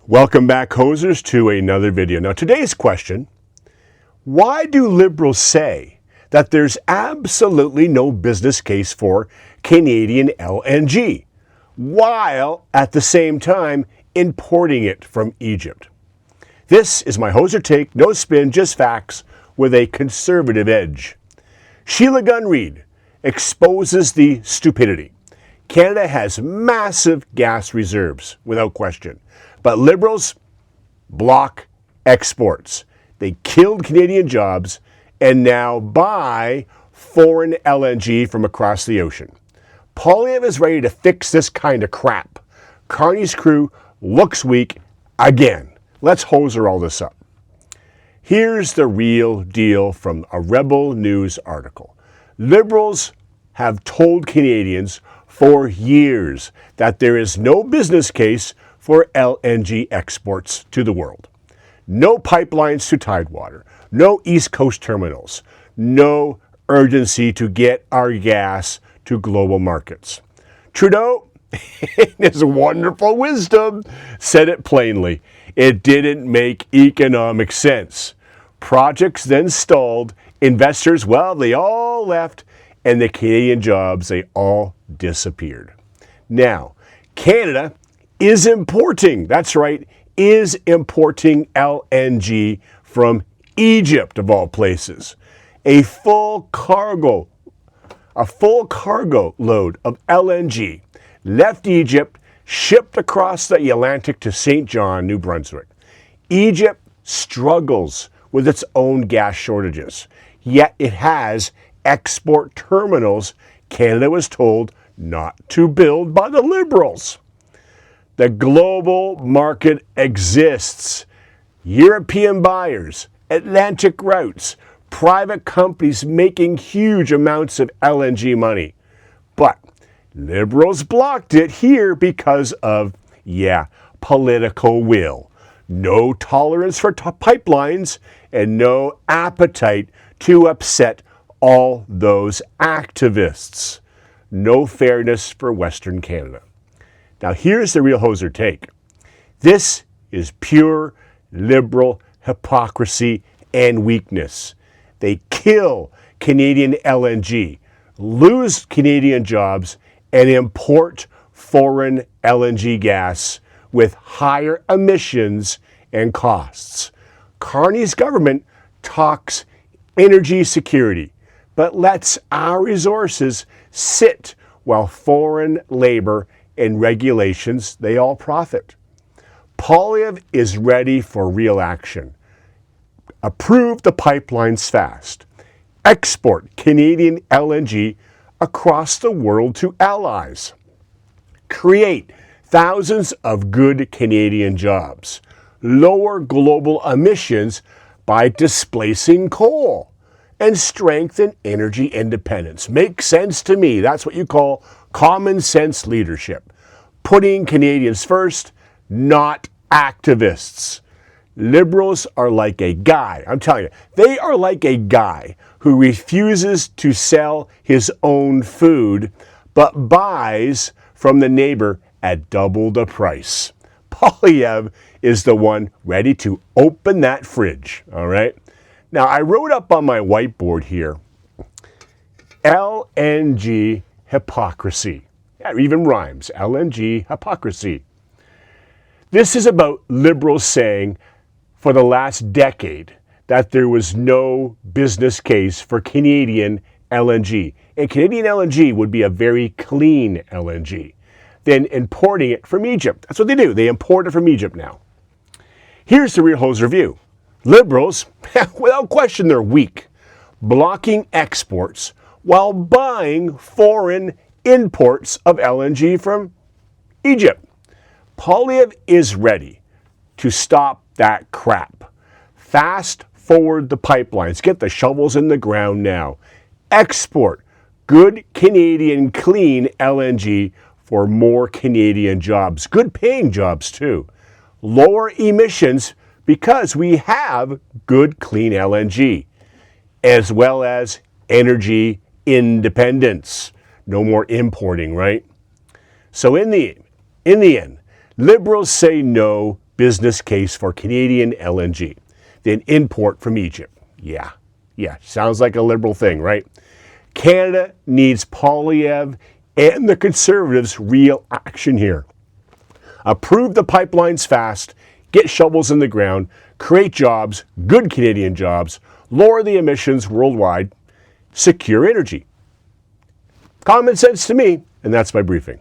Welcome back, hosers, to another video. Now, today's question: why do Liberals say that there's absolutely no business case for Canadian LNG, while at the same time importing it from Egypt? This is my hoser take, no spin, just facts, with a conservative edge. Sheila Gunn Reid exposes the stupidity. Canada has massive gas reserves, without question. But Liberals block exports. They killed Canadian jobs and now buy foreign LNG from across the ocean. Poilievre is ready to fix this kind of crap. Carney's crew looks weak again. Let's hoser all this up. Here's the real deal from a Rebel News article. Liberals have told Canadians for years that there is no business case for LNG exports to the world. No pipelines to Tidewater, no East Coast terminals, no urgency to get our gas to global markets. Trudeau, in his wonderful wisdom, said it plainly. It didn't make economic sense. Projects then stalled, investors, well, they all left, and the Canadian jobs, they all disappeared. Now, Canada is importing, that's right, is importing LNG from Egypt, of all places. A full cargo load of LNG left Egypt, shipped across the Atlantic to St. John, New Brunswick. Egypt struggles with its own gas shortages, yet it has export terminals Canada was told not to build by the Liberals. The global market exists. European buyers, Atlantic routes, private companies making huge amounts of LNG money. But Liberals blocked it here because of, political will. No tolerance for pipelines and no appetite to upset all those activists. No fairness for Western Canada. Now, here's the real hoser take. This is pure Liberal hypocrisy and weakness. They kill Canadian LNG, lose Canadian jobs, and import foreign LNG gas with higher emissions and costs. Carney's government talks energy security, but lets our resources sit while foreign labor and regulations, they all profit. Poilievre is ready for real action. Approve the pipelines fast. Export Canadian LNG across the world to allies. Create thousands of good Canadian jobs. Lower global emissions by displacing coal. And strengthen energy independence. Makes sense to me. That's what you call common sense leadership. Putting Canadians first, not activists. Liberals are like a guy, I'm telling you, they are like a guy who refuses to sell his own food, but buys from the neighbor at double the price. Poilievre is the one ready to open that fridge, all right? Now, I wrote up on my whiteboard here, LNG hypocrisy. Yeah, it even rhymes, LNG hypocrisy. This is about Liberals saying for the last decade that there was no business case for Canadian LNG. And Canadian LNG would be a very clean LNG than importing it from Egypt. That's what they do. They import it from Egypt now. Here's the real hoser view. Liberals, without question, they're weak, blocking exports while buying foreign imports of LNG from Egypt. Poilievre is ready to stop that crap. Fast forward the pipelines. Get the shovels in the ground now. Export good Canadian clean LNG for more Canadian jobs. Good paying jobs too. Lower emissions because we have good clean LNG, as well as energy independence. No more importing, right? So in the end, Liberals say no business case for Canadian LNG, then import from Egypt. Yeah, sounds like a liberal thing, right? Canada needs Poilievre and the Conservatives' real action here. Approve the pipelines fast, get shovels in the ground, create jobs, good Canadian jobs, lower the emissions worldwide, secure energy. Common sense to me, and that's my briefing.